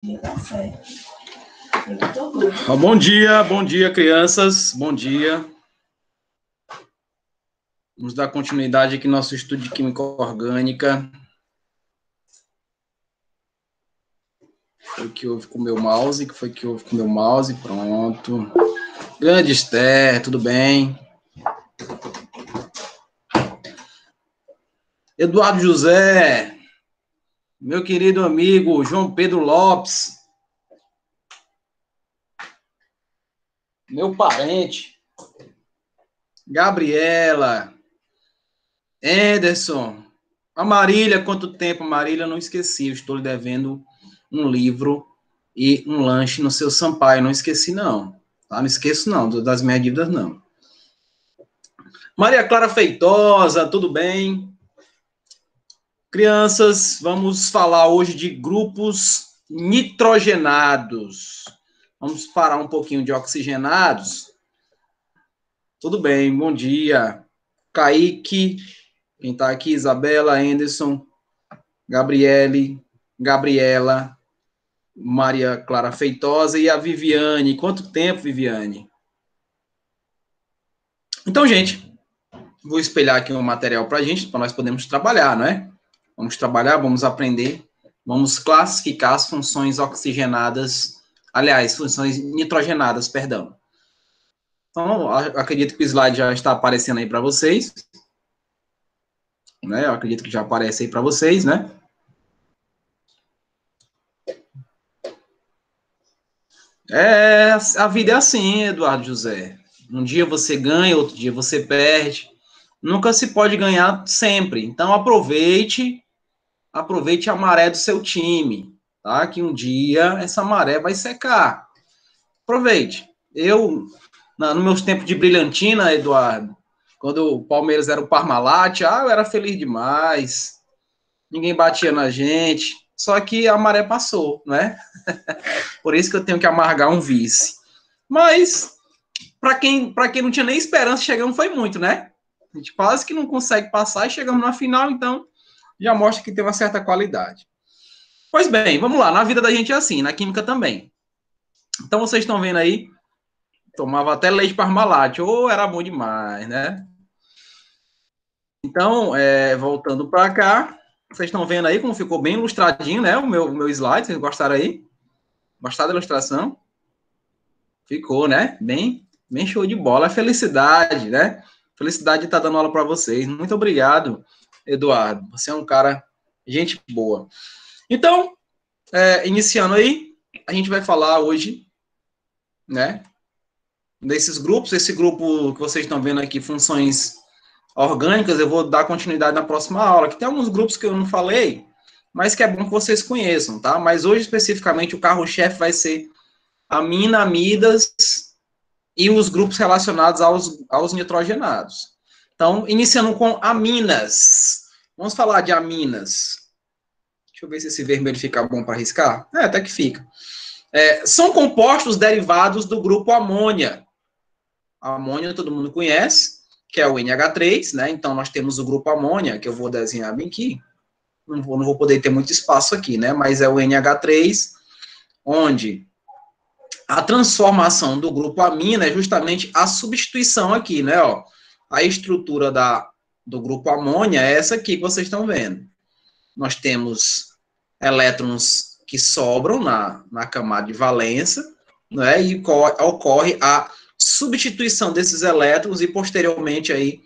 Bom dia, crianças. Bom dia. Vamos dar continuidade aqui no nosso estudo de Química Orgânica. Foi o que houve com o meu mouse, Pronto. Grande Esther, tudo bem? Eduardo José, meu querido amigo João Pedro Lopes, meu parente, Gabriela, Anderson, a Marília, quanto tempo, Marília, não esqueci, eu estou lhe devendo um livro e um lanche no seu Sampaio, não esqueci não, tá? Não esqueço não, das minhas dívidas não. Maria Clara Feitosa, tudo bem? Crianças, vamos falar hoje de grupos nitrogenados. Vamos parar um pouquinho de oxigenados. Tudo bem, bom dia. Kaique, quem está aqui, Isabela, Anderson, Gabriele, Gabriela, Maria Clara Feitosa e a Viviane. Quanto tempo, Viviane? Então, gente, vou espelhar aqui um material para a gente, para nós podermos trabalhar, não é? Vamos trabalhar, vamos aprender, vamos classificar as funções oxigenadas, aliás, funções nitrogenadas, perdão. Então, acredito que o slide já está aparecendo aí para vocês. Né? Eu acredito que já aparece aí para vocês, né? A vida é assim, Eduardo José. Um dia você ganha, outro dia você perde. Nunca se pode ganhar sempre. Então, aproveite a maré do seu time, tá? Que um dia essa maré vai secar. Aproveite. No meus tempos de brilhantina, Eduardo, quando o Palmeiras era o Parmalat, eu era feliz demais. Ninguém batia na gente. Só que a maré passou, né? Por isso que eu tenho que amargar um vice. Mas, para quem não tinha nem esperança, chegamos foi muito, né? A gente quase que não consegue passar e chegamos na final, então já mostra que tem uma certa qualidade. Pois bem, vamos lá. Na vida da gente é assim, na química também. Então, vocês estão vendo aí, tomava até leite Parmalat. Era bom demais, né? Então, voltando para cá, vocês estão vendo aí como ficou bem ilustradinho, né? O meu slide, vocês gostaram aí? Gostaram da ilustração? Ficou, né? Bem show de bola. Felicidade, né? Felicidade de estar dando aula para vocês. Muito obrigado, Eduardo. Você é um cara, gente boa. Então, iniciando aí, a gente vai falar hoje, né? Desses grupos. Esse grupo que vocês estão vendo aqui, funções orgânicas, eu vou dar continuidade na próxima aula, que tem alguns grupos que eu não falei, mas que é bom que vocês conheçam, tá? Mas hoje, especificamente, o carro-chefe vai ser aminamidas e os grupos relacionados aos nitrogenados. Então, iniciando com aminas. Vamos falar de aminas. Deixa eu ver se esse vermelho fica bom para riscar. Até que fica. São compostos derivados do grupo amônia. A amônia todo mundo conhece, que é o NH3, né? Então, nós temos o grupo amônia, que eu vou desenhar bem aqui. Não vou poder ter muito espaço aqui, né? Mas é o NH3, onde a transformação do grupo amina é justamente a substituição aqui, né? Ó, a estrutura do grupo amônia é essa aqui que vocês estão vendo. Nós temos elétrons que sobram na camada de valência, né? E ocorre a substituição desses elétrons e, posteriormente, aí,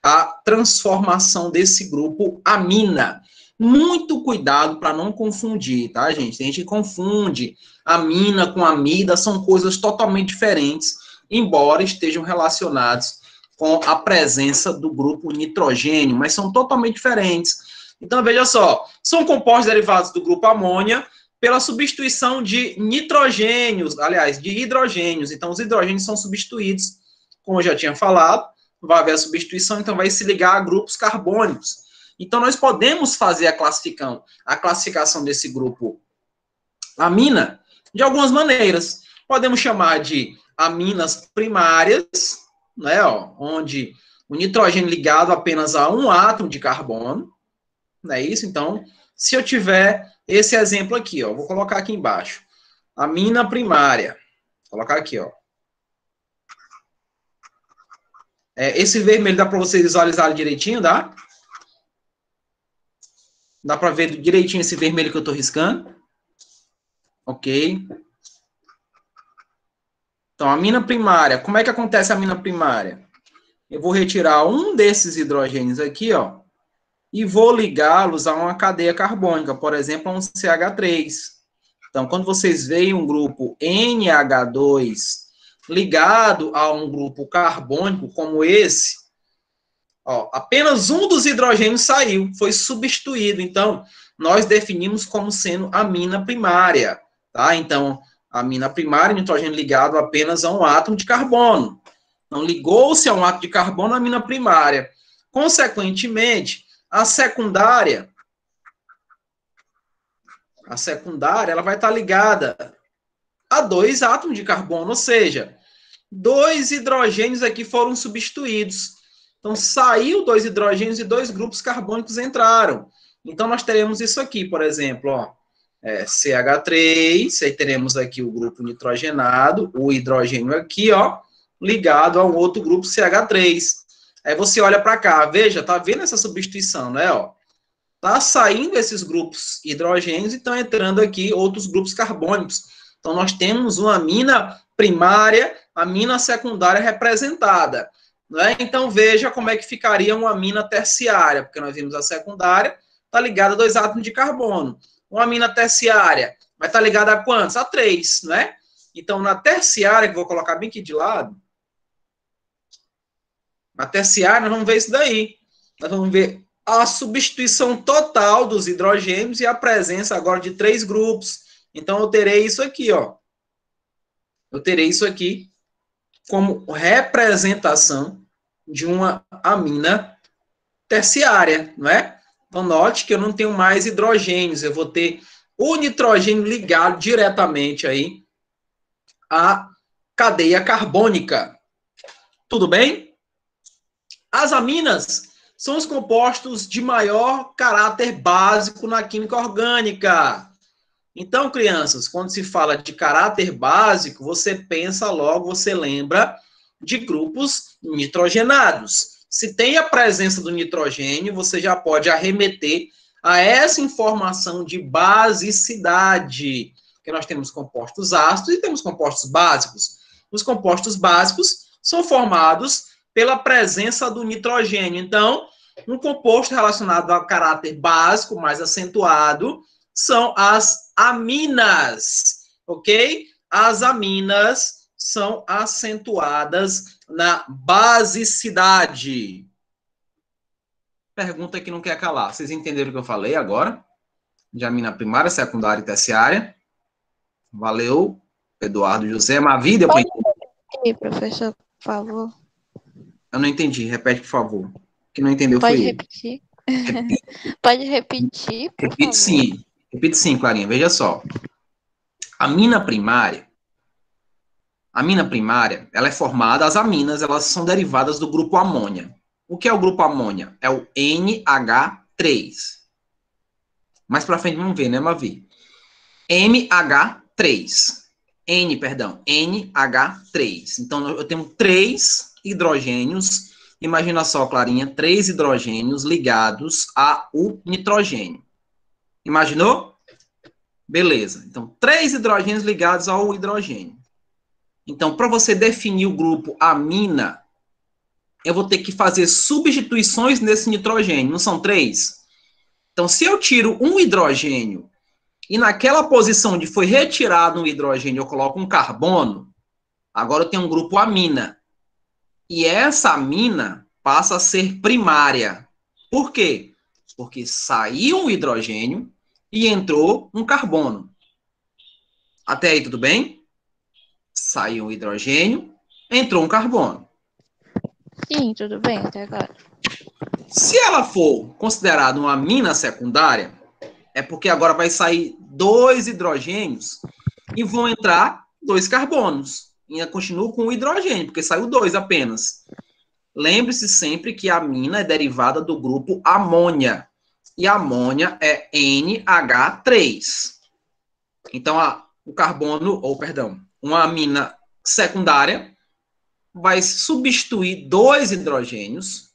a transformação desse grupo amina. Muito cuidado para não confundir, tá, gente? A gente confunde amina com amida, são coisas totalmente diferentes, embora estejam relacionados com a presença do grupo nitrogênio, mas são totalmente diferentes. Então, veja só, são compostos derivados do grupo amônia pela substituição de nitrogênios, aliás, de hidrogênios. Então, os hidrogênios são substituídos, como eu já tinha falado, vai haver a substituição, então vai se ligar a grupos carbônicos. Então, nós podemos fazer a classificação desse grupo amina de algumas maneiras. Podemos chamar de aminas primárias, né, onde o nitrogênio ligado apenas a um átomo de carbono, não é isso? Então, se eu tiver esse exemplo aqui, ó, vou colocar aqui embaixo. Amina primária. Vou colocar aqui, ó. Esse vermelho dá para vocês visualizarem direitinho, dá? Dá para ver direitinho esse vermelho que eu estou riscando? Ok. Então, a amina primária. Como é que acontece a amina primária? Eu vou retirar um desses hidrogênios aqui, ó, e vou ligá-los a uma cadeia carbônica, por exemplo, a um CH3. Então, quando vocês veem um grupo NH2 ligado a um grupo carbônico como esse, ó, apenas um dos hidrogênios saiu, foi substituído. Então, nós definimos como sendo amina primária, tá? Então, amina primária, nitrogênio ligado apenas a um átomo de carbono. Então, ligou-se a um átomo de carbono, amina primária. Consequentemente, a secundária, ela vai estar ligada a 2 átomos de carbono, ou seja, 2 hidrogênios aqui foram substituídos. Então, saiu 2 hidrogênios e 2 grupos carbônicos entraram. Então, nós teremos isso aqui, por exemplo, ó, CH3, aí teremos aqui o grupo nitrogenado, o hidrogênio aqui, ó, ligado a um outro grupo CH3. Aí você olha para cá, veja, tá vendo essa substituição, né, ó? Tá saindo esses grupos hidrogênios e estão entrando aqui outros grupos carbônicos. Então, nós temos uma amina primária, amina secundária representada. Né? Então, veja como é que ficaria uma amina terciária, porque nós vimos a secundária, está ligada a 2 átomos de carbono. Uma amina terciária vai estar ligada a quantos? A 3, né? Então, na terciária, que eu vou colocar bem aqui de lado, na terciária, nós vamos ver isso daí. Nós vamos ver a substituição total dos hidrogênios e a presença agora de 3 grupos. Então, eu terei isso aqui, ó. Eu terei isso aqui como representação de uma amina terciária, não é? Então, note que eu não tenho mais hidrogênios, eu vou ter o nitrogênio ligado diretamente aí à cadeia carbônica. Tudo bem? As aminas são os compostos de maior caráter básico na química orgânica. Então, crianças, quando se fala de caráter básico, você pensa logo, você lembra de grupos nitrogenados. Se tem a presença do nitrogênio, você já pode arremeter a essa informação de basicidade, que nós temos compostos ácidos e temos compostos básicos. Os compostos básicos são formados pela presença do nitrogênio. Então, um composto relacionado ao caráter básico, mais acentuado, são as aminas, ok? As aminas são acentuadas na basicidade. Pergunta que não quer calar. Vocês entenderam o que eu falei agora? De amina primária, secundária e terciária. Valeu, Eduardo José. Mavi, deu para entender, professor, por favor. Eu não entendi. Repete, por favor. Que não entendeu Pode foi repetir? Pode repetir, por Repite favor. sim. Repite sim, Clarinha. Veja só. A mina primária, ela é formada, as aminas, elas são derivadas do grupo amônia. O que é o grupo amônia? É o NH3. Mais para frente vamos ver, né, Mavi? NH3. NH3. Então, eu tenho 3 hidrogênios. Imagina só, Clarinha, 3 hidrogênios ligados ao nitrogênio. Imaginou? Beleza. Então, 3 hidrogênios ligados ao hidrogênio. Então, para você definir o grupo amina, eu vou ter que fazer substituições nesse nitrogênio. Não são 3? Então, se eu tiro um hidrogênio e naquela posição onde foi retirado um hidrogênio eu coloco um carbono, agora eu tenho um grupo amina. E essa amina passa a ser primária. Por quê? Porque saiu um hidrogênio e entrou um carbono. Até aí, tudo bem? Saiu um hidrogênio, entrou um carbono. Sim, tudo bem até agora. Se ela for considerada uma amina secundária, é porque agora vai sair 2 hidrogênios e vão entrar 2 carbonos. E ainda continua com o hidrogênio, porque saiu 2 apenas. Lembre-se sempre que a amina é derivada do grupo amônia. e amônia é NH3. Então, o carbono, ou perdão, uma amina secundária vai substituir dois hidrogênios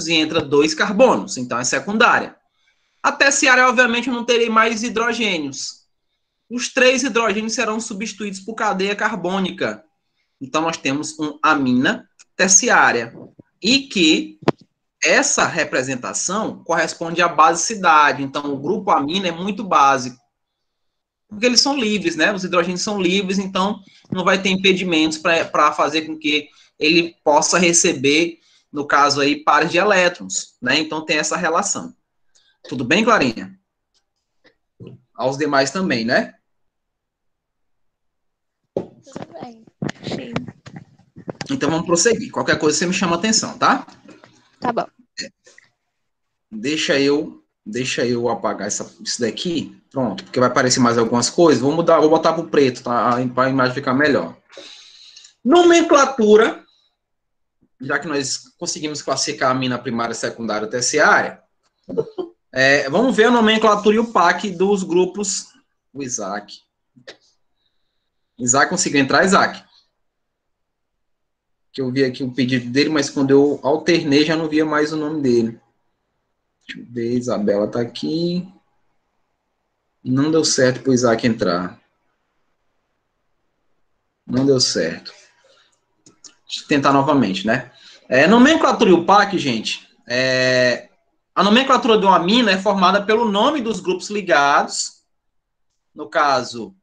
e entra dois carbonos. Então, é secundária. A terciária, obviamente, eu não terei mais hidrogênios. Os 3 hidrogênios serão substituídos por cadeia carbônica. Então, nós temos uma amina terciária. E que essa representação corresponde à basicidade. Então, o grupo amina é muito básico. Porque eles são livres, né? Os hidrogênios são livres, então não vai ter impedimentos para fazer com que ele possa receber, no caso aí, pares de elétrons, né? Então, tem essa relação. Tudo bem, Clarinha? Aos demais também, né? Tudo bem. Sim. Então, vamos prosseguir. Qualquer coisa, você me chama a atenção, tá? Tá bom. Deixa eu apagar isso daqui. Pronto, porque vai aparecer mais algumas coisas. Vou botar para o preto, tá? Para a imagem ficar melhor. Nomenclatura, já que nós conseguimos classificar a amina primária, secundária e terciária, vamos ver a nomenclatura e o PAC dos grupos. O Isaac. Isaac conseguiu entrar, Isaac? Que eu vi aqui o pedido dele, mas quando eu alternei já não via mais o nome dele. Deixa eu ver, Isabela está aqui. Não deu certo para o Isaac entrar. Não deu certo. Deixa eu tentar novamente, né? Nomenclatura e o PAC, gente. A nomenclatura de uma amina é formada pelo nome dos grupos ligados, no caso,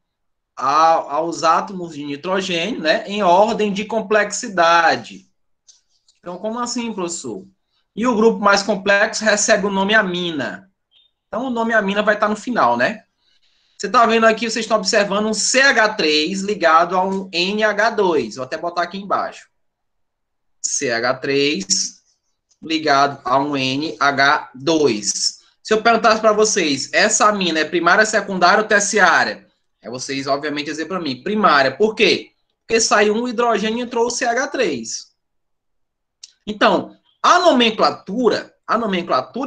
aos átomos de nitrogênio, né? Em ordem de complexidade. Então, como assim, professor? E o grupo mais complexo recebe o nome amina. Então, o nome amina vai estar no final, né? Você está vendo aqui, vocês estão observando um CH3 ligado a um NH2. Vou até botar aqui embaixo. CH3 ligado a um NH2. Se eu perguntasse para vocês, essa amina é primária, secundária ou terciária? Vocês, obviamente, dizer para mim, primária. Por quê? Porque saiu um hidrogênio e entrou o CH3. Então, a nomenclatura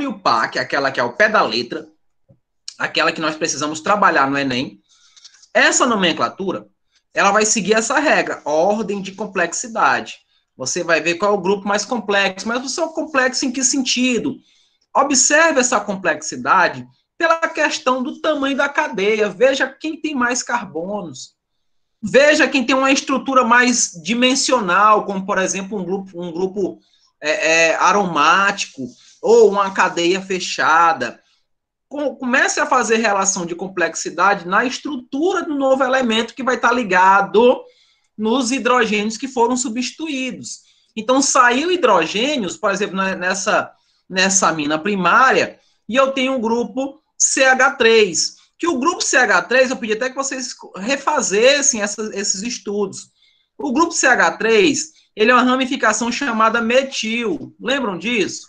e o PAC, aquela que é o pé da letra, aquela que nós precisamos trabalhar no Enem, essa nomenclatura, ela vai seguir essa regra, ordem de complexidade. Você vai ver qual é o grupo mais complexo, mas o seu complexo em que sentido? Observe essa complexidade pela questão do tamanho da cadeia. Veja quem tem mais carbonos. Veja quem tem uma estrutura mais dimensional, como, por exemplo, um grupo aromático ou uma cadeia fechada. Comece a fazer relação de complexidade na estrutura do novo elemento que vai estar ligado nos hidrogênios que foram substituídos. Então, saiu hidrogênios, por exemplo, nessa amina primária, e eu tenho um grupo CH3, que o grupo CH3, eu pedi até que vocês refazessem esses estudos. O grupo CH3, ele é uma ramificação chamada metil. Lembram disso?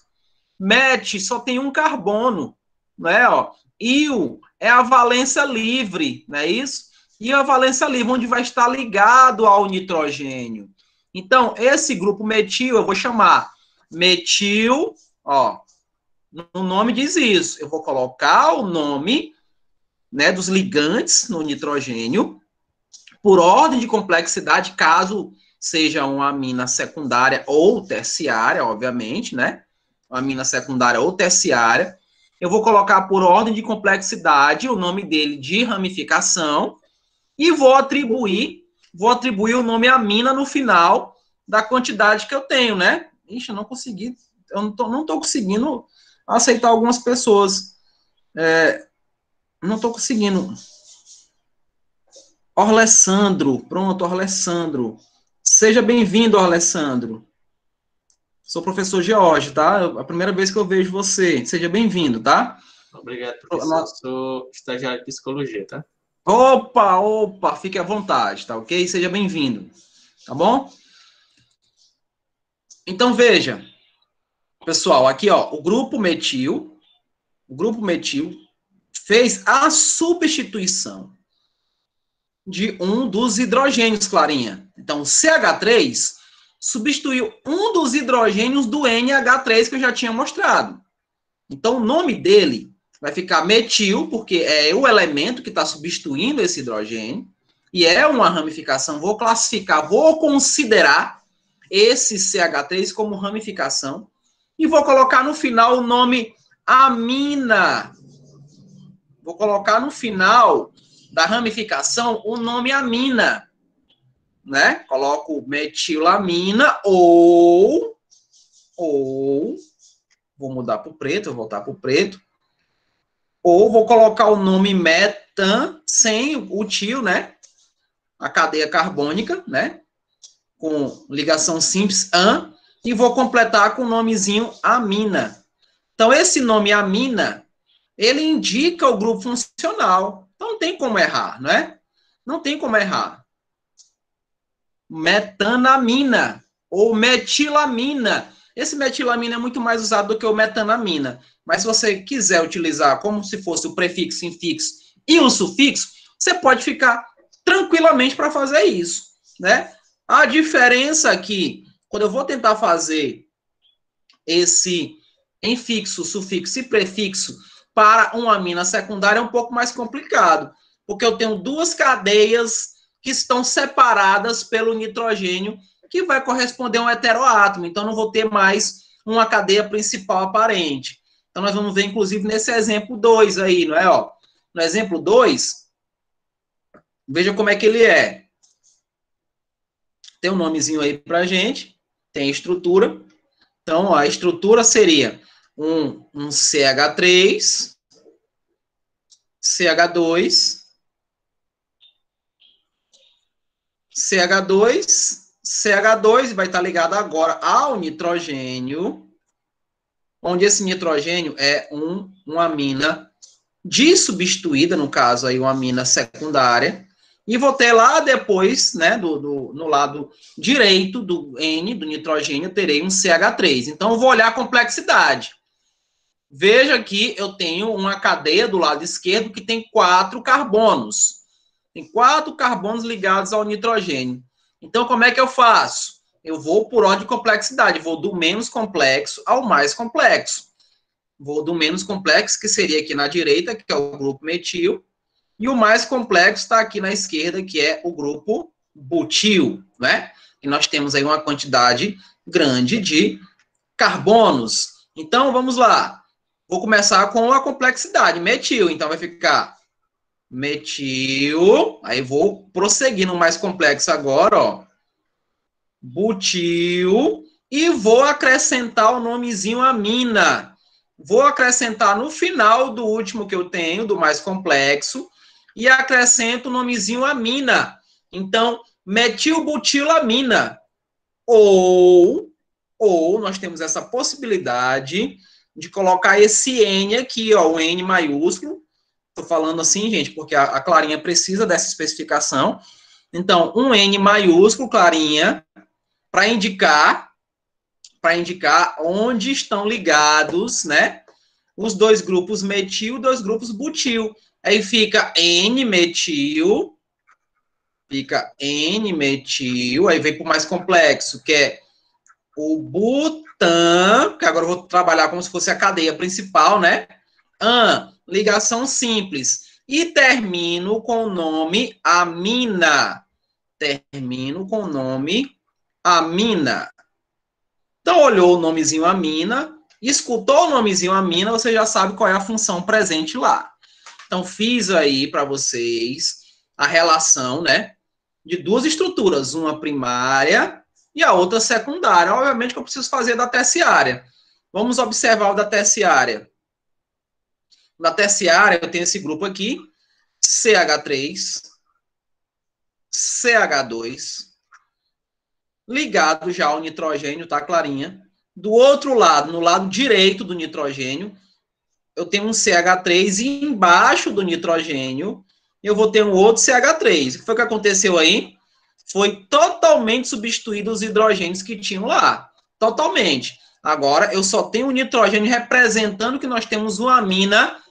Met só tem um carbono, né? Il é a valência livre, não é isso? E a valência livre, onde vai estar ligado ao nitrogênio. Então, esse grupo metil, eu vou chamar metil, no nome diz isso. Eu vou colocar o nome, né, dos ligantes no nitrogênio, por ordem de complexidade, caso seja uma amina secundária ou terciária, obviamente, né? Uma amina secundária ou terciária. Eu vou colocar por ordem de complexidade o nome dele de ramificação e vou atribuir o nome amina no final da quantidade que eu tenho, né? Ixi, eu não consegui, eu não tô conseguindo aceitar algumas pessoas. Não estou conseguindo. Orlessandro, pronto, Orlessandro. Seja bem-vindo, Orlessandro. Sou professor George, tá? É a primeira vez que eu vejo você. Seja bem-vindo, tá? Obrigado, professor. Sou estagiário de psicologia, tá? Opa, fique à vontade, tá ok? Seja bem-vindo, tá bom? Então, veja, pessoal, aqui, o grupo metil fez a substituição de um dos hidrogênios, Clarinha. Então, CH3 substituiu um dos hidrogênios do NH3 que eu já tinha mostrado. Então, o nome dele vai ficar metil, porque é o elemento que está substituindo esse hidrogênio, e é uma ramificação. Vou classificar, vou considerar esse CH3 como ramificação, e vou colocar no final o nome amina. Vou colocar no final da ramificação o nome amina, né? Coloco metilamina ou vou mudar para o preto, vou voltar para o preto, ou vou colocar o nome metan sem o tio, né? A cadeia carbônica, né? Com ligação simples an, e vou completar com o nomezinho amina. Então, esse nome amina, ele indica o grupo funcional. Então, não tem como errar, né? Não tem como errar. Metanamina ou metilamina. Esse metilamina é muito mais usado do que o metanamina. Mas se você quiser utilizar como se fosse o prefixo, infixo e o sufixo, você pode ficar tranquilamente para fazer isso, né? A diferença aqui, quando eu vou tentar fazer esse infixo, sufixo e prefixo para uma amina secundária é um pouco mais complicado, porque eu tenho duas cadeias que estão separadas pelo nitrogênio, que vai corresponder a um heteroátomo, então não vou ter mais uma cadeia principal aparente. Então nós vamos ver, inclusive, nesse exemplo 2 aí, não é? Ó, no exemplo 2, veja como é que ele é. Tem um nomezinho aí pra gente, tem a estrutura. Então, a estrutura seria um CH3, CH2, CH2, CH2 vai estar ligado agora ao nitrogênio, onde esse nitrogênio é uma amina dissubstituída, no caso aí uma amina secundária, e vou ter lá depois, né, no lado direito do N, do nitrogênio, terei um CH3. Então, eu vou olhar a complexidade. Veja que eu tenho uma cadeia do lado esquerdo que tem 4 carbonos. Tem 4 carbonos ligados ao nitrogênio. Então, como é que eu faço? Eu vou por ordem de complexidade. Vou do menos complexo ao mais complexo. Vou do menos complexo, que seria aqui na direita, que é o grupo metil. E o mais complexo está aqui na esquerda, que é o grupo butil, né? E nós temos aí uma quantidade grande de carbonos. Então, vamos lá. Vou começar com a complexidade, metil. Então, vai ficar metil. Aí, vou prosseguir no mais complexo agora, ó. Butil. E vou acrescentar o nomezinho amina. Vou acrescentar no final do último que eu tenho, do mais complexo, e acrescento o nomezinho amina. Então, metilbutilamina. Ou nós temos essa possibilidade de colocar esse N aqui, ó, o N maiúsculo. Estou falando assim, gente, porque a Clarinha precisa dessa especificação. Então, um N maiúsculo, Clarinha, para indicar onde estão ligados, né, os dois grupos metil e dois grupos butil. Aí fica N-metil, aí vem para o mais complexo, que é o butan, que agora eu vou trabalhar como se fosse a cadeia principal, né? Ligação simples. E termino com o nome amina. Então, olhou o nomezinho amina, escutou o nomezinho amina, você já sabe qual é a função presente lá. Então, fiz aí para vocês a relação, né, de duas estruturas, uma primária e a outra secundária. Obviamente que eu preciso fazer da terciária. Vamos observar o da terciária. Na terciária, eu tenho esse grupo aqui, CH3, CH2, ligado já ao nitrogênio, tá, Clarinha? Do outro lado, no lado direito do nitrogênio, eu tenho um CH3 e embaixo do nitrogênio eu vou ter um outro CH3. O que foi que aconteceu aí? Foi totalmente substituído os hidrogênios que tinham lá. Totalmente. Agora, eu só tenho o nitrogênio representando que nós temos uma amina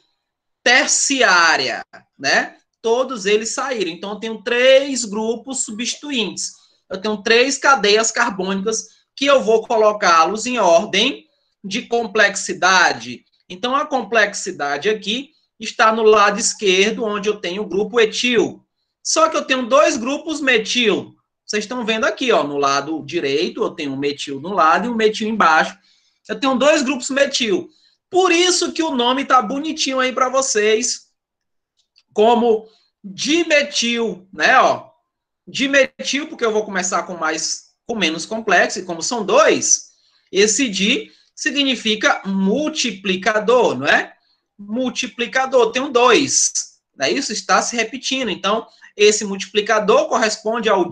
terciária, né? Todos eles saíram. Então, eu tenho 3 grupos substituintes. Eu tenho 3 cadeias carbônicas que eu vou colocá-los em ordem de complexidade. Então, a complexidade aqui está no lado esquerdo, onde eu tenho o grupo etil. Só que eu tenho dois grupos metil. Vocês estão vendo aqui, ó, no lado direito, eu tenho um metil no lado e um metil embaixo. Eu tenho dois grupos metil. Por isso que o nome tá bonitinho aí para vocês, como dimetil, né, ó. Dimetil, porque eu vou começar com menos complexo, e como são dois, esse di significa multiplicador, não é? Multiplicador, tem um 2, né? Isso está se repetindo. Então, esse multiplicador corresponde ao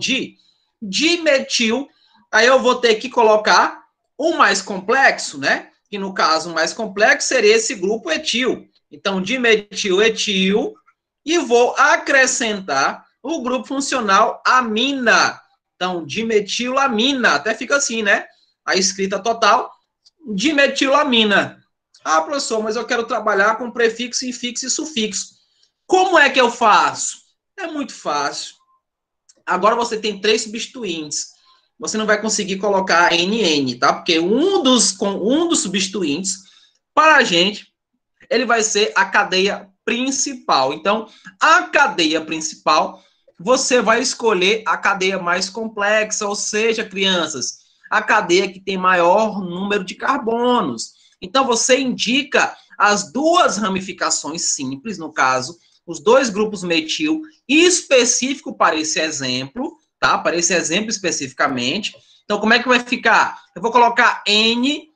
dimetil. Aí eu vou ter que colocar o mais complexo, né? Que no caso, o mais complexo seria esse grupo etil. Então, dimetil, etil, e vou acrescentar o grupo funcional amina. Então, dimetilamina, até fica assim, né? A escrita total, dimetilamina. Ah, professor, mas eu quero trabalhar com prefixo, infixo e sufixo. Como é que eu faço? É muito fácil. Agora você tem 3 substituintes. Você não vai conseguir colocar NN, tá? Porque um dos substituintes, para a gente, ele vai ser a cadeia principal. Então, a cadeia principal, você vai escolher a cadeia mais complexa, ou seja, crianças, a cadeia que tem maior número de carbonos. Então, você indica as duas ramificações simples, no caso, os dois grupos metil específico para esse exemplo, tá? Para esse exemplo especificamente. Então, como é que vai ficar? Eu vou colocar N,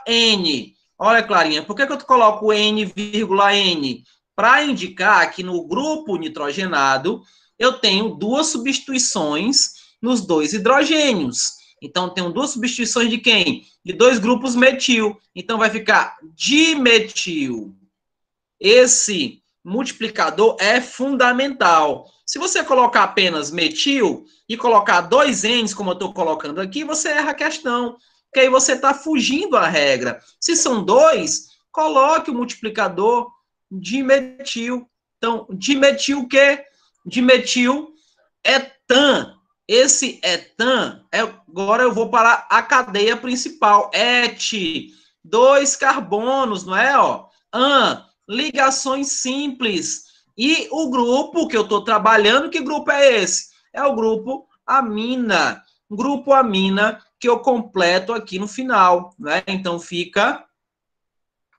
N. Olha, Clarinha, por que eu coloco N, N? Para indicar que no grupo nitrogenado eu tenho duas substituições nos dois hidrogênios. Então, tenho duas substituições de quem? De dois grupos metil. Então, vai ficar dimetil. Esse multiplicador é fundamental. Se você colocar apenas metil e colocar 2 N's, como eu estou colocando aqui, você erra a questão. Porque aí você está fugindo à regra. Se são 2, coloque o multiplicador dimetil. Então, dimetil o quê? Dimetil etan. Esse etan, agora eu vou para a cadeia principal. Et, 2 carbonos, não é? Ó? Ligações simples. E o grupo que eu estou trabalhando, que grupo é esse? É o grupo amina. Grupo amina que eu completo aqui no final, né? Então, fica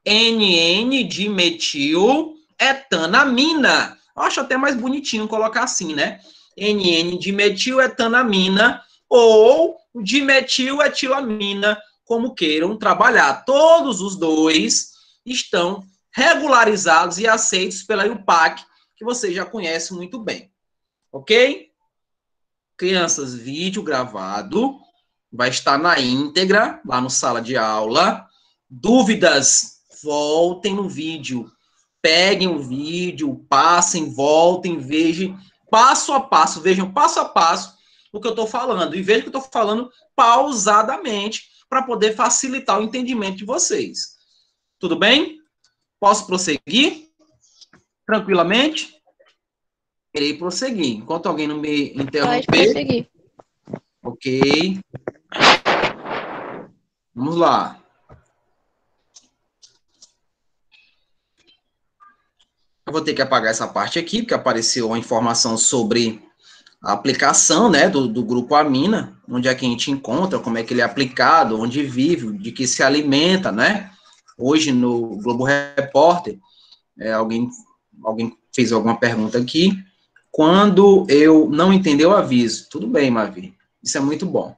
NN dimetil etanamina. Eu acho até mais bonitinho colocar assim, né? NN dimetil etanamina ou dimetil etilamina, como queiram trabalhar. Todos os dois estão regularizados e aceitos pela IUPAC, que você já conhece muito bem. Ok? Crianças, vídeo gravado vai estar na íntegra, lá no sala de aula. Dúvidas, voltem no vídeo. Peguem o vídeo, passem, voltem, vejam passo a passo o que eu estou falando. E vejam que eu estou falando pausadamente para poder facilitar o entendimento de vocês. Tudo bem? Posso prosseguir? Tranquilamente? Irei prosseguir. Enquanto alguém não me interromper. Pode prosseguir. Ok. Vamos lá. Eu vou ter que apagar essa parte aqui, porque apareceu a informação sobre a aplicação, né, do grupo amina, onde é que a gente encontra, como é que ele é aplicado, onde vive, de que se alimenta, né? Hoje, no Globo Repórter, alguém fez alguma pergunta aqui. Quando eu não entender o aviso. Tudo bem, Mavi. Isso é muito bom.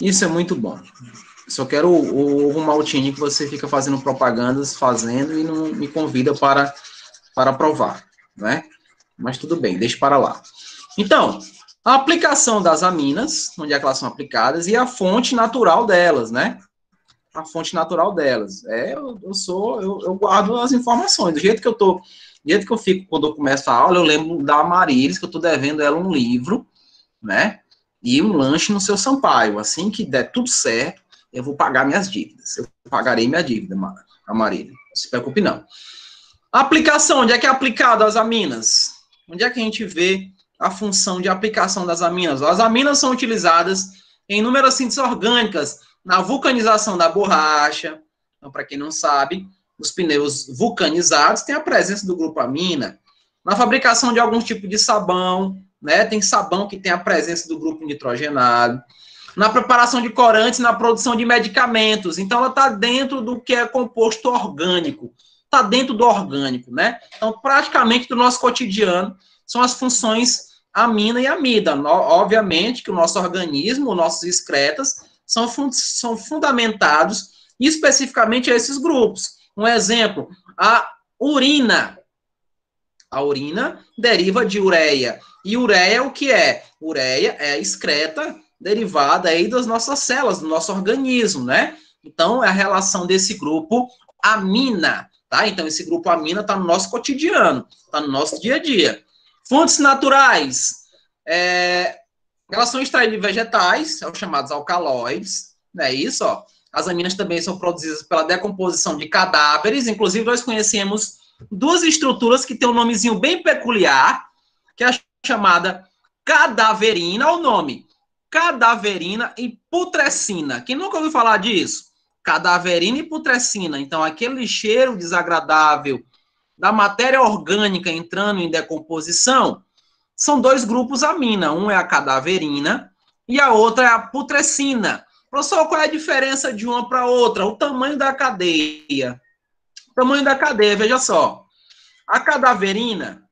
Isso é muito bom. Só quero o Rumaltini que você fica fazendo propagandas, fazendo e não me convida para provar, né? Mas tudo bem, deixa para lá. Então, a aplicação das aminas, onde é que elas são aplicadas, e a fonte natural delas, né? A fonte natural delas. Eu guardo as informações. Do jeito que eu fico quando eu começo a aula, eu lembro da Marilis, que eu estou devendo ela um livro, né? E um lanche no seu Sampaio. Assim que der tudo certo, eu vou pagar minhas dívidas. Eu pagarei minha dívida, Marilis. Não se preocupe, não. A aplicação, onde é que é aplicado as aminas? Onde é que a gente vê a função de aplicação das aminas? As aminas são utilizadas em inúmeras síntese orgânicas, na vulcanização da borracha, Então, para quem não sabe, os pneus vulcanizados têm a presença do grupo amina. Na fabricação de algum tipo de sabão, né, tem sabão que tem a presença do grupo nitrogenado. Na preparação de corantes, na produção de medicamentos. Então, ela está dentro do que é composto orgânico. Está dentro do orgânico, né? Então, praticamente, do nosso cotidiano, são as funções amina e amida. Obviamente que o nosso organismo, nossos excretas, são fundamentados especificamente a esses grupos. Um exemplo, a urina. A urina deriva de ureia. E ureia, o que é? Ureia é a excreta derivada aí das nossas células, do nosso organismo, né? Então, é a relação desse grupo amina, tá? Então, esse grupo amina está no nosso cotidiano, está no nosso dia a dia. Fontes naturais, elas são extraídas de vegetais, são chamados alcaloides, não é isso? Ó. As aminas também são produzidas pela decomposição de cadáveres, inclusive nós conhecemos duas estruturas que têm um nomezinho bem peculiar, que é a chamada cadaverina, olha o nome, cadaverina e putrescina. Quem nunca ouviu falar disso? Cadaverina e putrescina. Então, aquele cheiro desagradável da matéria orgânica entrando em decomposição, são dois grupos amina. Um é a cadaverina e a outra é a putrescina. Professor, qual é a diferença de uma para outra? O tamanho da cadeia. O tamanho da cadeia, veja só. A cadaverina,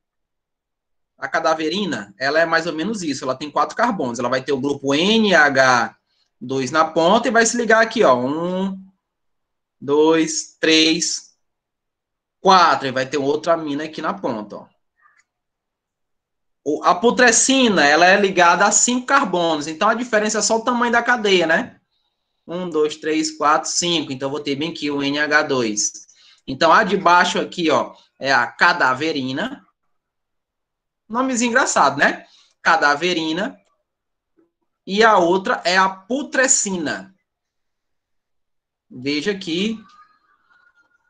ela é mais ou menos isso. Ela tem 4 carbonos. Ela vai ter o grupo NH2 na ponta e vai se ligar aqui, ó. 1, 2, 3, 4. E vai ter outra amina aqui na ponta, ó. A putrescina, ela é ligada a 5 carbonos. Então, a diferença é só o tamanho da cadeia, né? 1, 2, 3, 4, 5. Então, vou ter bem aqui o NH2. Então, a de baixo aqui, ó, é a cadaverina. Nomezinho engraçado, né? Cadaverina. E a outra é a putrescina. Veja que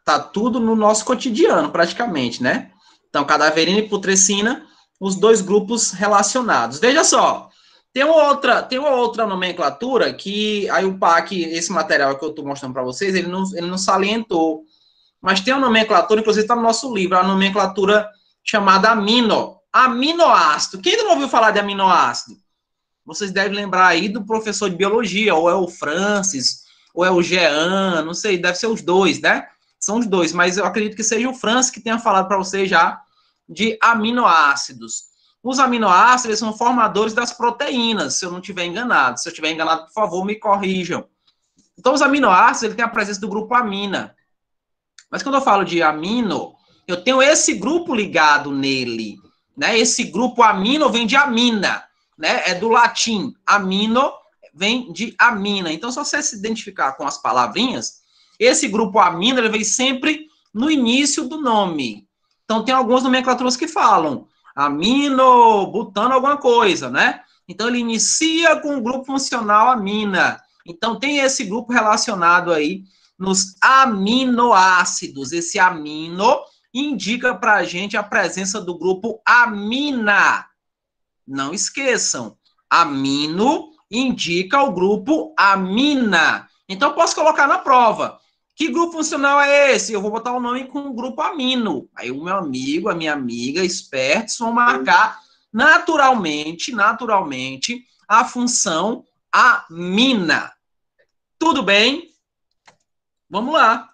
tá tudo no nosso cotidiano, praticamente, né? Então, cadaverina e putrescina, os dois grupos relacionados. Veja só, tem uma outra nomenclatura que aí o PAC, esse material que eu estou mostrando para vocês, ele não salientou. Mas tem uma nomenclatura, inclusive está no nosso livro, a nomenclatura chamada aminoácido. Quem ainda não ouviu falar de aminoácido? Vocês devem lembrar aí do professor de biologia, ou é o Francis, ou é o Jean, não sei, deve ser os dois, né? São os dois, mas eu acredito que seja o Francis que tenha falado para vocês já de aminoácidos. Os aminoácidos, eles são formadores das proteínas, se eu não estiver enganado. Se eu estiver enganado, por favor, me corrijam. Então, os aminoácidos, ele tem a presença do grupo amina. Mas quando eu falo de amino, eu tenho esse grupo ligado nele, né? Esse grupo amino vem de amina, né? É do latim. Amino vem de amina. Então, se você se identificar com as palavrinhas, esse grupo amino, ele vem sempre no início do nome. Então, tem algumas nomenclaturas que falam amino, butano, alguma coisa, né? Então, ele inicia com o grupo funcional amina. Então, tem esse grupo relacionado aí nos aminoácidos. Esse amino indica para a gente a presença do grupo amina. Não esqueçam, amino indica o grupo amina. Então, posso colocar na prova. Que grupo funcional é esse? Eu vou botar o nome com o grupo amino. Aí o meu amigo, a minha amiga, espertos, vão marcar naturalmente, a função amina. Tudo bem? Vamos lá.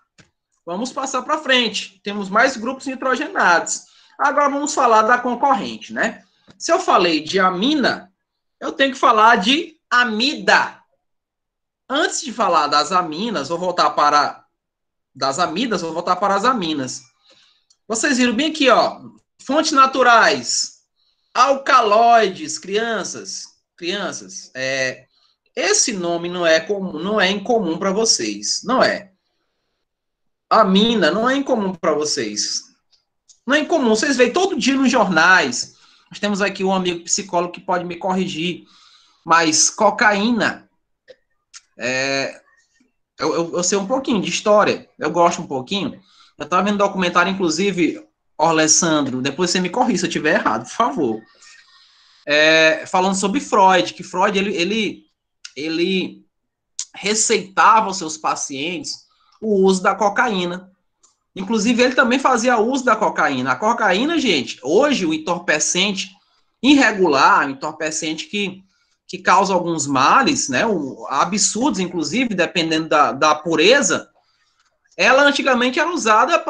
Vamos passar para frente. Temos mais grupos nitrogenados. Agora vamos falar da concorrente, né? Se eu falei de amina, eu tenho que falar de amida. Antes de falar das aminas, vou voltar para das amidas, vou voltar para as aminas. Vocês viram bem aqui, ó. Fontes naturais. Alcaloides, crianças. Esse nome não é incomum para vocês. Não é. Amina não é incomum para vocês. Não é incomum. Vocês veem todo dia nos jornais. Nós temos aqui um amigo psicólogo que pode me corrigir. Mas cocaína, eu sei um pouquinho de história. Eu gosto um pouquinho. Eu estava vendo um documentário, inclusive, Alessandro, depois você me corrija se eu estiver errado, por favor. Falando sobre Freud, que Freud, ele receitava aos seus pacientes o uso da cocaína. Inclusive, ele também fazia uso da cocaína. A cocaína, gente, hoje o entorpecente irregular, um entorpecente que causa alguns males, né, absurdos, inclusive, dependendo da pureza, ela antigamente era usada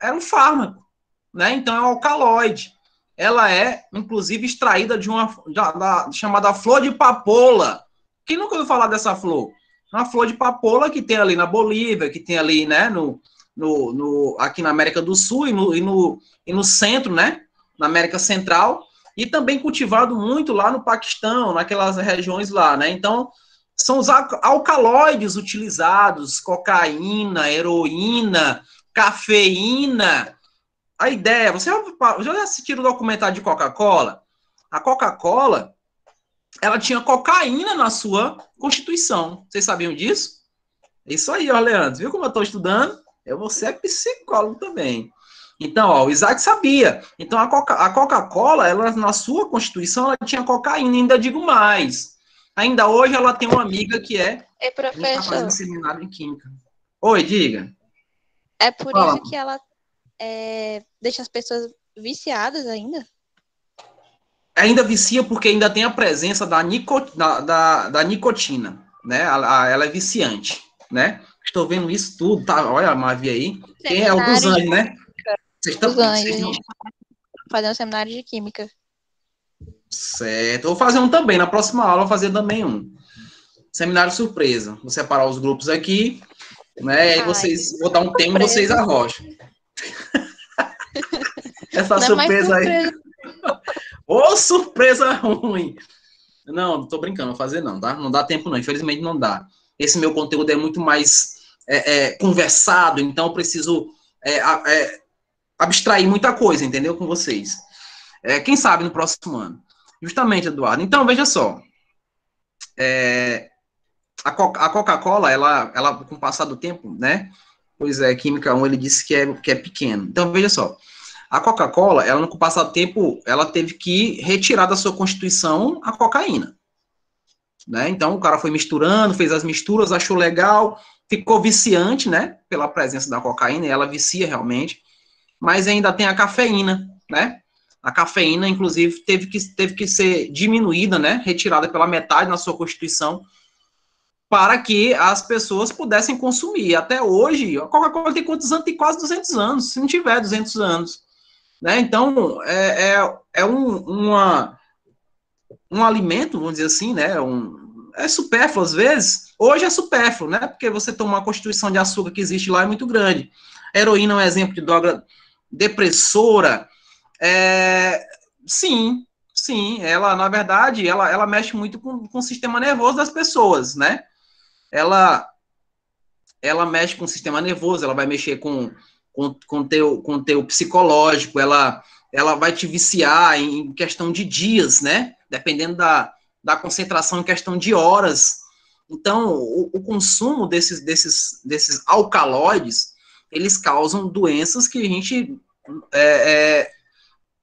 era um fármaco, né, então é um alcaloide. Ela é, inclusive, extraída de chamada flor de papoula. Quem nunca ouviu falar dessa flor? Uma flor de papoula que tem ali na Bolívia, que tem ali, né, aqui na América do Sul e no centro, né, na América Central, e também cultivado muito lá no Paquistão, naquelas regiões lá, né? Então, são os alcaloides utilizados, cocaína, heroína, cafeína. A ideia, você já assistiu o documentário de Coca-Cola? A Coca-Cola, ela tinha cocaína na sua constituição. Vocês sabiam disso? É isso aí, ó, Leandro. Viu como eu estou estudando? Você é psicólogo também. Então, ó, o Isaac sabia. Então, a Coca-Cola, ela, na sua constituição, ela tinha cocaína. Ainda digo mais. Ainda hoje, ela tem uma amiga que está fazendo seminário em Química. Oi, diga. É por isso que ela deixa as pessoas viciadas ainda? Ainda vicia porque ainda tem a presença da nicotina, né? Ela é viciante, né? Estou vendo isso tudo, tá? Olha a Mavi aí. Quem é o dos Anjos, né? Vocês estão fazendo um seminário de Química. Certo. Vou fazer um também. Na próxima aula, vou fazer também um. Seminário surpresa. Vou separar os grupos aqui, né? E vocês, vou dar um tema e vocês arrocham. Essa surpresa aí. Ô, surpresa ruim. Não tô brincando, vou fazer não, tá? Não dá tempo não, infelizmente não dá. Esse meu conteúdo é muito mais conversado, então eu preciso abstrair muita coisa, entendeu? Com vocês. Quem sabe no próximo ano. Justamente, Eduardo. Então, veja só. A Coca-Cola, ela, com o passar do tempo, né? Pois é, Química 1, ele disse que é pequeno. Então, veja só. A Coca-Cola, ela, com o passar do tempo, ela teve que retirar da sua constituição a cocaína. Né? Então, o cara foi misturando, fez as misturas, achou legal, ficou viciante, né? Pela presença da cocaína, e ela vicia realmente. Mas ainda tem a cafeína, né? A cafeína, inclusive, teve que ser diminuída, né? Retirada pela metade na sua constituição, para que as pessoas pudessem consumir. Até hoje, a Coca-Cola tem quantos anos? Tem quase 200 anos, se não tiver 200 anos. Né? Então, um alimento, vamos dizer assim, né? É supérfluo às vezes. Hoje é supérfluo, né? Porque você toma uma constituição de açúcar que existe lá é muito grande. A heroína é um exemplo de droga depressora. Sim, ela, na verdade, ela mexe muito com o sistema nervoso das pessoas, né? Ela mexe com o sistema nervoso, ela vai mexer com teu psicológico, ela vai te viciar em questão de dias, né? Dependendo da concentração, em questão de horas. Então, o consumo desses alcaloides, eles causam doenças que a gente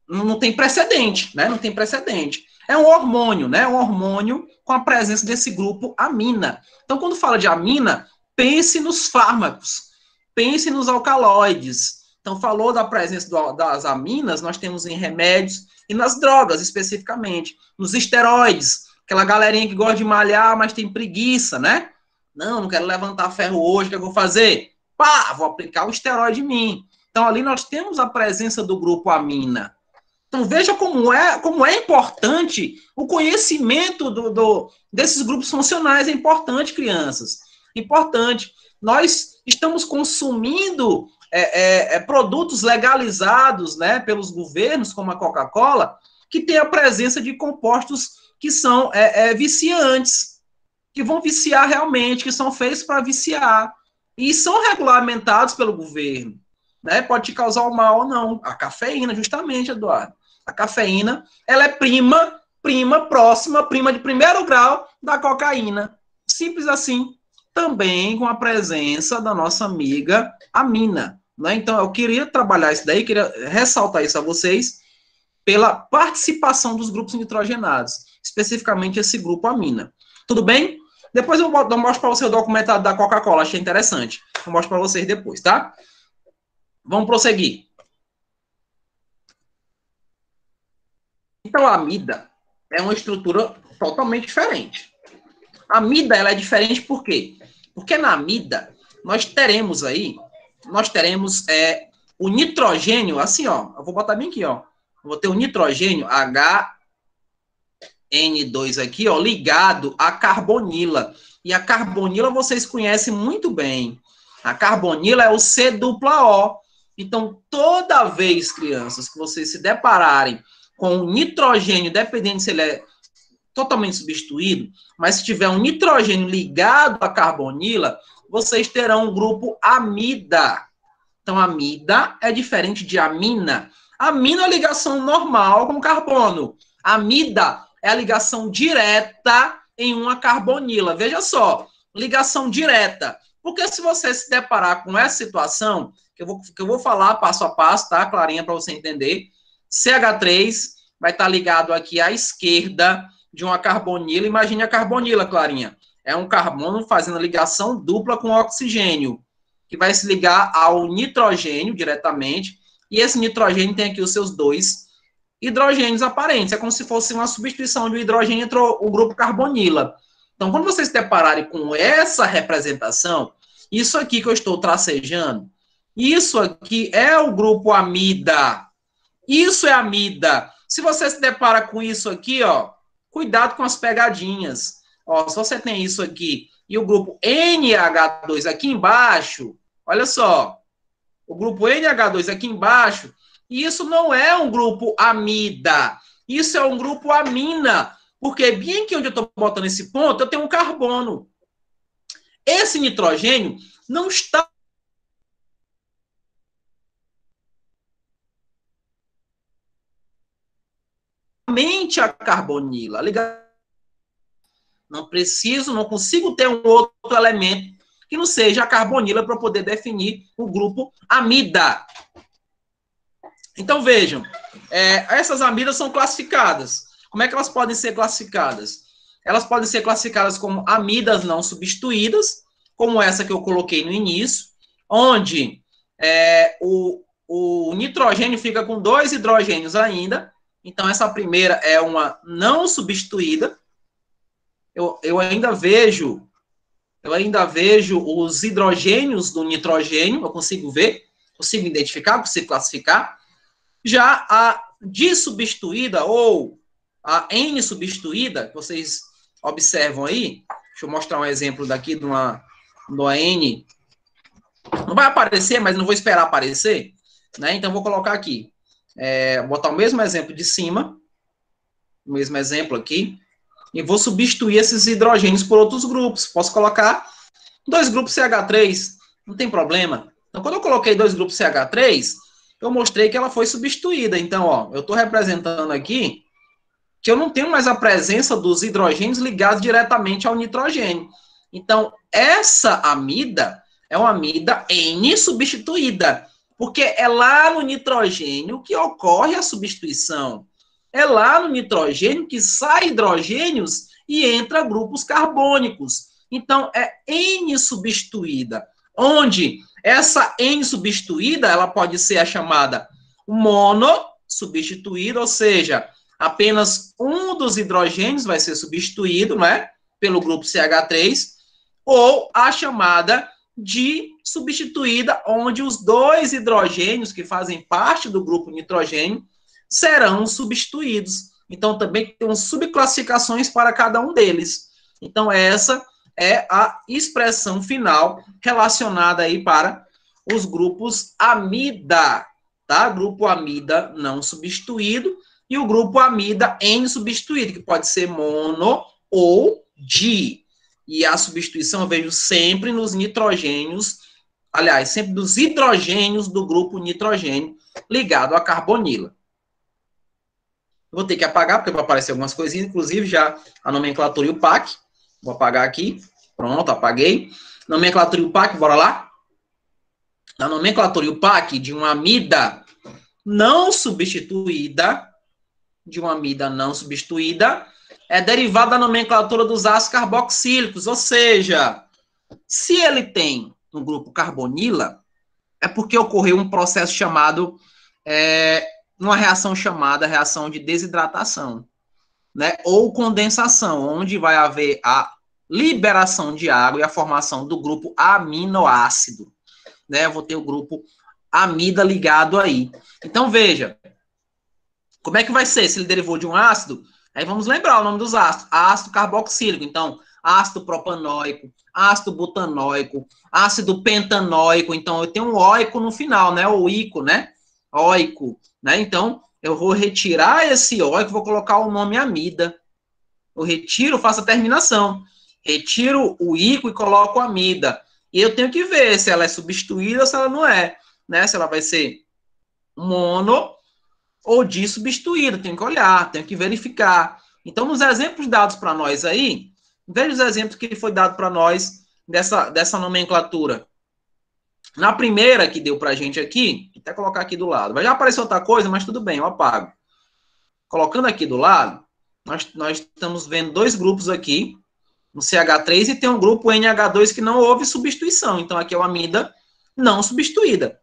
não tem precedente, né? Não tem precedente. É um hormônio, né? Um hormônio com a presença desse grupo amina. Então, quando fala de amina, pense nos fármacos, pense nos alcaloides. Então, falou da presença das aminas, nós temos em remédios e nas drogas, especificamente. Nos esteroides, aquela galerinha que gosta de malhar, mas tem preguiça, né? Não quero levantar ferro hoje, o que eu vou fazer? Pá, vou aplicar o esteroide em mim. Então, ali nós temos a presença do grupo amina. Então, veja como é importante o conhecimento desses grupos funcionais. É importante, crianças. Importante. Nós estamos consumindo produtos legalizados, né, pelos governos, como a Coca-Cola, que tem a presença de compostos que são viciantes, que vão viciar realmente, que são feitos para viciar. E são regulamentados pelo governo. Né? Pode te causar o mal ou não. A cafeína, justamente, Eduardo. A cafeína, ela é prima de primeiro grau da cocaína. Simples assim. Também com a presença da nossa amiga amina. Né? Então, eu queria trabalhar isso daí, queria ressaltar isso a vocês, pela participação dos grupos nitrogenados, especificamente esse grupo amina. Tudo bem? Depois eu mostro para você o documentário da Coca-Cola, achei interessante. Eu mostro para vocês depois, tá? Vamos prosseguir. Então, a amida é uma estrutura totalmente diferente. A amida, ela é diferente por quê? Porque na amida, nós teremos o nitrogênio, assim, ó. Eu vou botar bem aqui, ó. Eu vou ter o nitrogênio HN2 aqui, ó, ligado à carbonila. E a carbonila vocês conhecem muito bem. A carbonila é o C-dupla-O. Então, toda vez, crianças, que vocês se depararem com o nitrogênio, dependendo se ele é totalmente substituído, mas se tiver um nitrogênio ligado à carbonila, vocês terão um grupo amida. Então, amida é diferente de amina. Amina é a ligação normal com carbono. Amida é a ligação direta em uma carbonila. Veja só, ligação direta. Porque se você se deparar com essa situação, que eu vou falar passo a passo, tá, Clarinha, para você entender, CH3 vai estar ligado aqui à esquerda de uma carbonila. Imagine a carbonila, Clarinha. É um carbono fazendo ligação dupla com oxigênio, que vai se ligar ao nitrogênio diretamente, e esse nitrogênio tem aqui os seus dois hidrogênios aparentes. É como se fosse uma substituição de um hidrogênio entre o grupo carbonila. Então, quando vocês se depararem com essa representação, isso aqui que eu estou tracejando, isso aqui é o grupo amida. Isso é amida. Se você se depara com isso aqui, ó, cuidado com as pegadinhas. Ó, se você tem isso aqui e o grupo NH2 aqui embaixo, olha só, o grupo NH2 aqui embaixo, isso não é um grupo amida, isso é um grupo amina, porque bem aqui onde eu estou botando esse ponto, eu tenho um carbono. Esse nitrogênio não está somente a carbonila. Não consigo ter um outro elemento que não seja a carbonila para poder definir o grupo amida. Então, vejam, essas amidas são classificadas. Como é que elas podem ser classificadas? Elas podem ser classificadas como amidas não substituídas, como essa que eu coloquei no início, onde o nitrogênio fica com 2 hidrogênios ainda. Então, essa primeira é uma não substituída. Eu ainda vejo os hidrogênios do nitrogênio, eu consigo ver, consigo identificar, consigo classificar. Já a dissubstituída ou a N-substituída, que vocês observam aí, deixa eu mostrar um exemplo daqui de uma N. Não vai aparecer, mas não vou esperar aparecer, né? Então, vou colocar aqui. Botar o mesmo exemplo de cima, o mesmo exemplo aqui, e vou substituir esses hidrogênios por outros grupos. Posso colocar 2 grupos CH3, não tem problema. Então, quando eu coloquei 2 grupos CH3, eu mostrei que ela foi substituída. Então, ó, eu estou representando aqui que eu não tenho mais a presença dos hidrogênios ligados diretamente ao nitrogênio. Então, essa amida é uma amida N-substituída, porque é lá no nitrogênio que ocorre a substituição. É lá no nitrogênio que sai hidrogênios e entra grupos carbônicos. Então, é N-substituída, onde essa N-substituída, ela pode ser a chamada mono-substituída, ou seja, apenas um dos hidrogênios vai ser substituído, né, pelo grupo CH3, ou a chamada dissubstituída, onde os 2 hidrogênios que fazem parte do grupo nitrogênio serão substituídos. Então, também tem subclassificações para cada um deles. Então, essa é a expressão final relacionada aí para os grupos amida, tá? Grupo amida não substituído e o grupo amida N substituído, que pode ser mono ou di. E a substituição eu vejo sempre nos nitrogênios, aliás, sempre dos hidrogênios do grupo nitrogênio ligado à carbonila. Vou ter que apagar, porque vai aparecer algumas coisinhas, inclusive já a nomenclatura e o PAC. Vou apagar aqui. Pronto, apaguei. Nomenclatura e o PAC, bora lá? A nomenclatura e o PAC de uma amida não substituída, é derivada da nomenclatura dos ácidos carboxílicos, ou seja, se ele tem no grupo carbonila, é porque ocorreu um processo chamado, uma reação chamada reação de desidratação, né? Ou condensação, onde vai haver a liberação de água e a formação do grupo aminoácido, né? Eu vou ter o grupo amida ligado aí. Então, veja, como é que vai ser se ele derivou de um ácido? Aí vamos lembrar o nome dos ácidos. Ácido carboxílico, então, ácido propanóico, ácido butanóico, ácido pentanóico, então eu tenho um óico no final, né? O ico, né? Óico, né? Então, eu vou retirar esse óico, vou colocar o nome amida. Eu retiro, faço a terminação. Retiro o ico e coloco amida. E eu tenho que ver se ela é substituída ou se ela não é, né? Se ela vai ser mono ou dissubstituída. Tenho que olhar, tenho que verificar. Então, nos exemplos dados para nós aí, veja os exemplos que foi dado para nós dessa nomenclatura. Na primeira que deu para a gente aqui, vou até colocar aqui do lado. Vai já aparecer outra coisa, mas tudo bem, eu apago. Colocando aqui do lado, nós estamos vendo dois grupos aqui, no CH3, e tem um grupo NH2 que não houve substituição. Então, aqui é uma amida não substituída.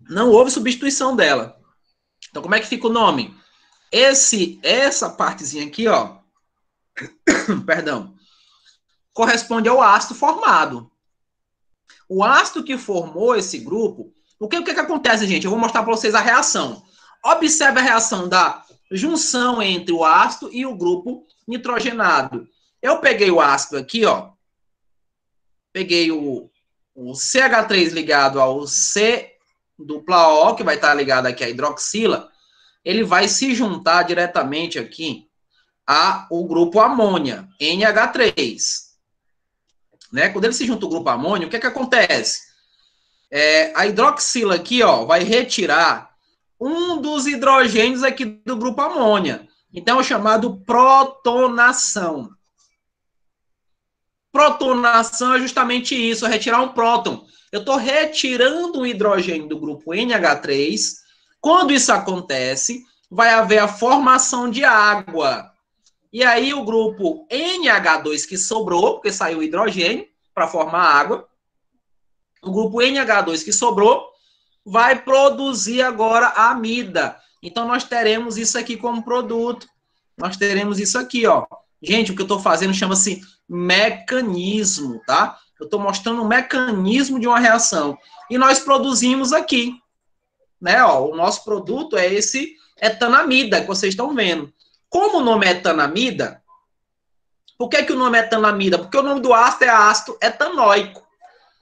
Não houve substituição dela. Então, como é que fica o nome? Essa partezinha aqui, ó, perdão, corresponde ao ácido formado. O ácido que formou esse grupo, o que acontece, gente? Eu vou mostrar para vocês a reação. Observe a reação da junção entre o ácido e o grupo nitrogenado. Eu peguei o ácido aqui, ó, peguei o CH3 ligado ao C dupla O, que vai estar ligado aqui à hidroxila, ele vai se juntar diretamente aqui ao grupo amônia, NH3. Né? Quando ele se junta ao grupo amônio, o que acontece? A hidroxila aqui, ó, vai retirar um dos hidrogênios aqui do grupo amônia. Então, é chamado protonação. Protonação é justamente isso, é retirar um próton. Eu estou retirando um hidrogênio do grupo NH3. Quando isso acontece, vai haver a formação de água. E aí o grupo NH2 que sobrou, porque saiu o hidrogênio para formar água, o grupo NH2 que sobrou vai produzir agora a amida. Então, nós teremos isso aqui como produto. Nós teremos isso aqui, ó. Gente, o que eu estou fazendo chama-se mecanismo, tá? Eu estou mostrando o mecanismo de uma reação. E nós produzimos aqui, né? Ó, o nosso produto é esse etanamida que vocês estão vendo. Como o nome é etanamida, por que o nome é etanamida? Porque o nome do ácido é ácido etanóico.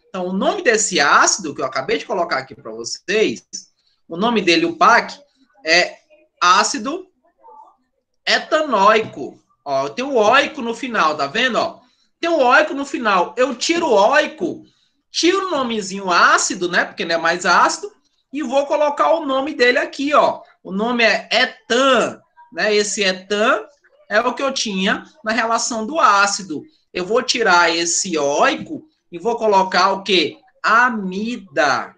Então, o nome desse ácido, que eu acabei de colocar aqui para vocês, o nome dele, o PAC, é ácido etanóico. Ó, tem o óico no final, tá vendo? Ó? Tem o óico no final. Eu tiro o óico, tiro o nomezinho ácido, né? Porque ele é mais ácido, e vou colocar o nome dele aqui, ó. O nome é etan, né? Esse etan é o que eu tinha na relação do ácido. Eu vou tirar esse óico e vou colocar o quê? Amida.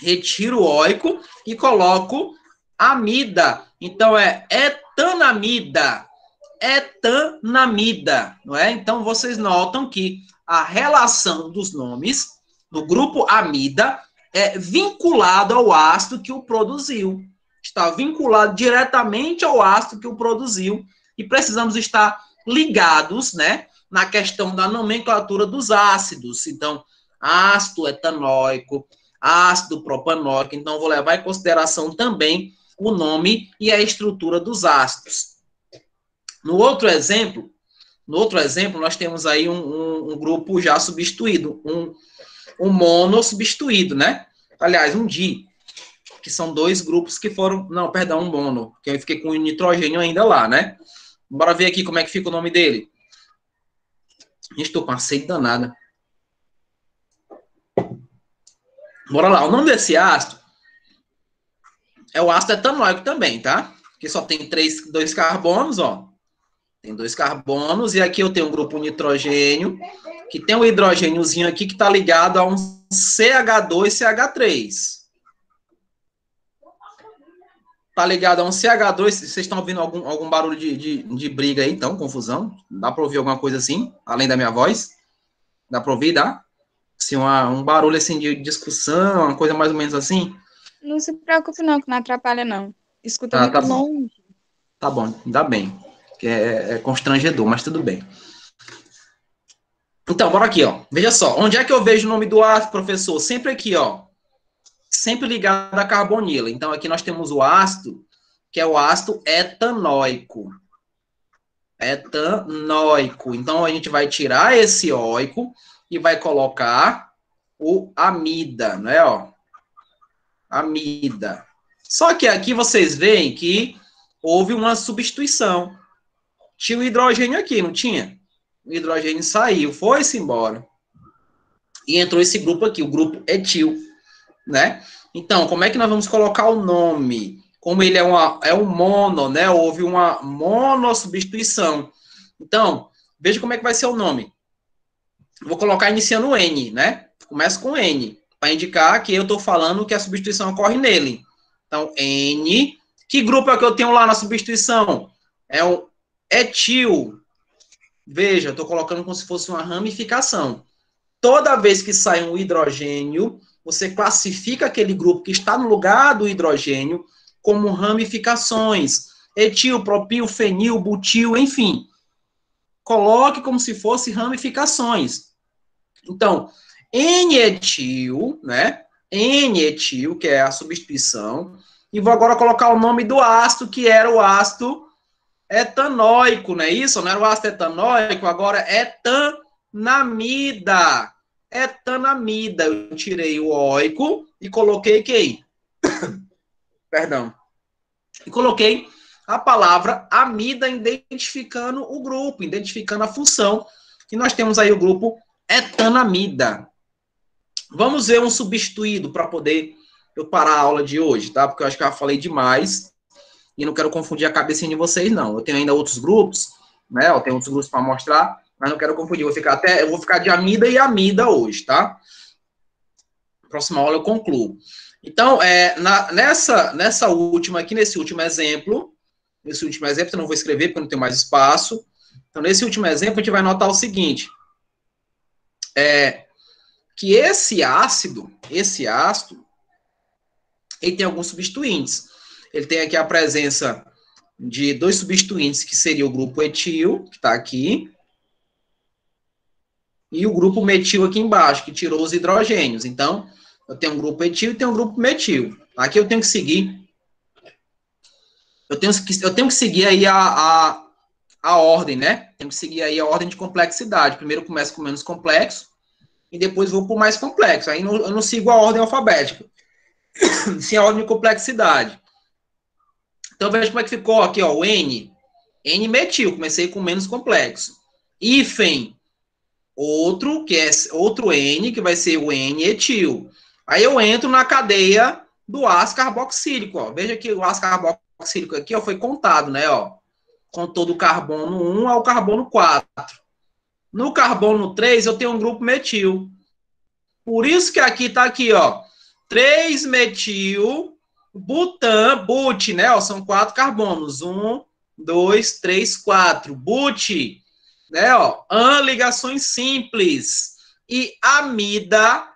Retiro o óico e coloco amida. Então, é etanamida. Etanamida, não é? Então, vocês notam que a relação dos nomes do grupo amida é vinculado ao ácido que o produziu. Está vinculado diretamente ao ácido que o produziu. E precisamos estar ligados, né, na questão da nomenclatura dos ácidos. Então, ácido etanóico, ácido propanóico. Então, vou levar em consideração também o nome e a estrutura dos ácidos. No outro exemplo, nós temos aí um grupo já substituído, um mono substituído, né? Aliás, um di, que são dois grupos que foram... Não, perdão, um mono, que eu fiquei com o nitrogênio ainda lá, né? Bora ver aqui como é que fica o nome dele. Estou com uma sede danada. Bora lá. O nome desse ácido é o ácido etanóico também, tá? Que só tem dois carbonos, ó. Tem dois carbonos. E aqui eu tenho um grupo nitrogênio, que tem um hidrogêniozinho aqui que está ligado a um CH2, CH3. tá ligado a um CH2. Vocês estão ouvindo algum barulho de briga aí, então, confusão? Dá para ouvir alguma coisa assim, além da minha voz? Dá para ouvir, dá? Assim, um barulho assim de discussão, uma coisa mais ou menos assim? Não se preocupe não, que não atrapalha não. Escuta Ah, muito tá bom. longe. Tá bom, ainda bem. Que é constrangedor, mas tudo bem. Então, bora aqui, ó. Veja só, onde é que eu vejo o nome do ácido, professor? Sempre aqui, ó. Sempre ligado à carbonila. Então, aqui nós temos o ácido, que é o ácido etanóico. Etanóico. Então, a gente vai tirar esse óico e vai colocar o amida, né, ó? Amida. Só que aqui vocês veem que houve uma substituição. Tinha o hidrogênio aqui, não tinha? O hidrogênio saiu, foi-se embora. E entrou esse grupo aqui, o grupo etil, né? Então, como é que nós vamos colocar o nome? Como ele é um mono, né? Houve uma monossubstituição. Então, veja como é que vai ser o nome. Vou colocar iniciando N, né? Começa com N, para indicar que eu estou falando que a substituição ocorre nele. Então, N. Que grupo é que eu tenho lá na substituição? É o etil. Veja, eu estou colocando como se fosse uma ramificação. Toda vez que sai um hidrogênio, você classifica aquele grupo que está no lugar do hidrogênio como ramificações. Etil, propil, fenil, butil, enfim. Coloque como se fosse ramificações. Então, N-etil, né? N-etil, que é a substituição. E vou agora colocar o nome do ácido, que era o ácido etanóico, não é isso? Não era o ácido etanóico, agora etanamida. Etanamida. Eu tirei o óico e coloquei que? Perdão. E coloquei a palavra amida, identificando o grupo, identificando a função. E nós temos aí o grupo etanamida. Vamos ver um substituído para poder eu parar a aula de hoje, tá? Porque eu acho que eu já falei demais e não quero confundir a cabecinha de vocês, não. Eu tenho ainda outros grupos, né? Eu tenho outros grupos para mostrar, mas não quero confundir. Eu vou ficar de amida e amida hoje, tá? Próxima aula eu concluo. Então, nessa última aqui, nesse último exemplo, eu não vou escrever porque não tenho mais espaço. Então, nesse último exemplo, a gente vai notar o seguinte, que esse ácido, ele tem alguns substituintes. Ele tem aqui a presença de dois substituintes, que seria o grupo etil, que está aqui, e o grupo metil aqui embaixo, que tirou os hidrogênios. Então, eu tenho um grupo etil e tenho um grupo metil. Aqui eu tenho que seguir. Eu tenho que seguir aí a ordem, né? Tenho que seguir aí a ordem de complexidade. Primeiro começo com menos complexo, e depois vou para o mais complexo. Aí eu não sigo a ordem alfabética, sim a ordem de complexidade. Então, veja como é que ficou aqui, ó, o N. N-metil, comecei com menos complexo. Hífen, outro N, que vai ser o N-etil. Aí eu entro na cadeia do ácido carboxílico, ó. Veja que o ácido carboxílico aqui, ó, foi contado, né, ó. Contou do carbono 1 ao carbono 4. No carbono 3, eu tenho um grupo metil. Por isso que aqui tá aqui, ó, 3-metil, butan, but, né, ó, são 4 carbonos. 1, 2, 3, 4. But, né, ó, ligações simples. E amida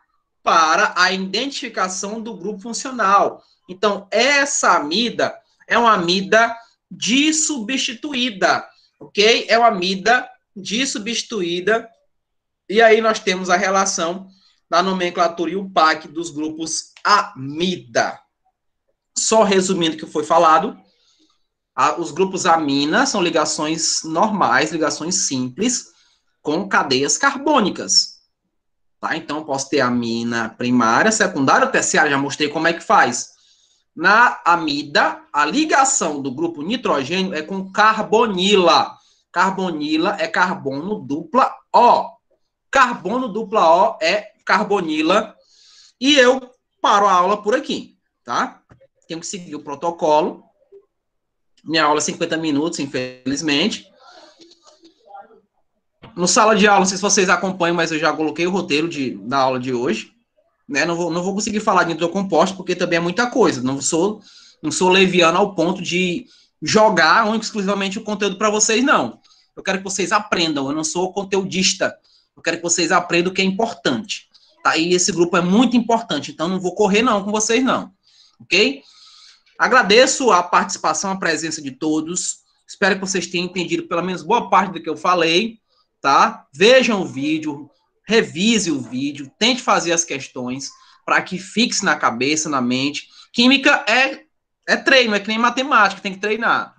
para a identificação do grupo funcional. Então, essa amida é uma amida dissubstituída, ok? É uma amida dissubstituída. E aí nós temos a relação da nomenclatura e o PAC dos grupos amida. Só resumindo o que foi falado, os grupos amina são ligações normais, ligações simples, com cadeias carbônicas. Tá? Então, posso ter amina primária, secundária ou terciária, já mostrei como é que faz. Na amida, a ligação do grupo nitrogênio é com carbonila. Carbonila é carbono dupla O. Carbono dupla O é carbonila. E eu paro a aula por aqui, tá? Tenho que seguir o protocolo. Minha aula é 50 minutos, infelizmente. No sala de aula, não sei se vocês acompanham, mas eu já coloquei o roteiro da aula de hoje. Né? Não vou conseguir falar de nitrocomposto, porque também é muita coisa. Não sou Não sou leviano ao ponto de jogar exclusivamente o conteúdo para vocês, não. Eu quero que vocês aprendam, eu não sou conteudista. Eu quero que vocês aprendam o que é importante. Tá? E esse grupo é muito importante, então não vou correr não com vocês, não. Ok? Agradeço a participação, a presença de todos. Espero que vocês tenham entendido pelo menos boa parte do que eu falei, tá? Vejam o vídeo, revise o vídeo, tente fazer as questões para que fixe na cabeça, na mente. Química é treino, é que nem matemática, tem que treinar.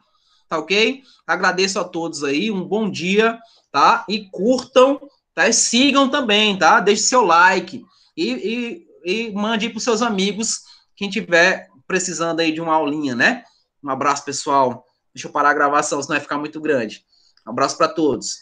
Tá ok? Agradeço a todos aí, um bom dia, tá? E curtam, tá? E sigam também, tá? Deixe seu like e mande para os seus amigos, quem tiver precisando aí de uma aulinha, né? Um abraço, pessoal. Deixa eu parar a gravação, senão vai ficar muito grande. Um abraço para todos.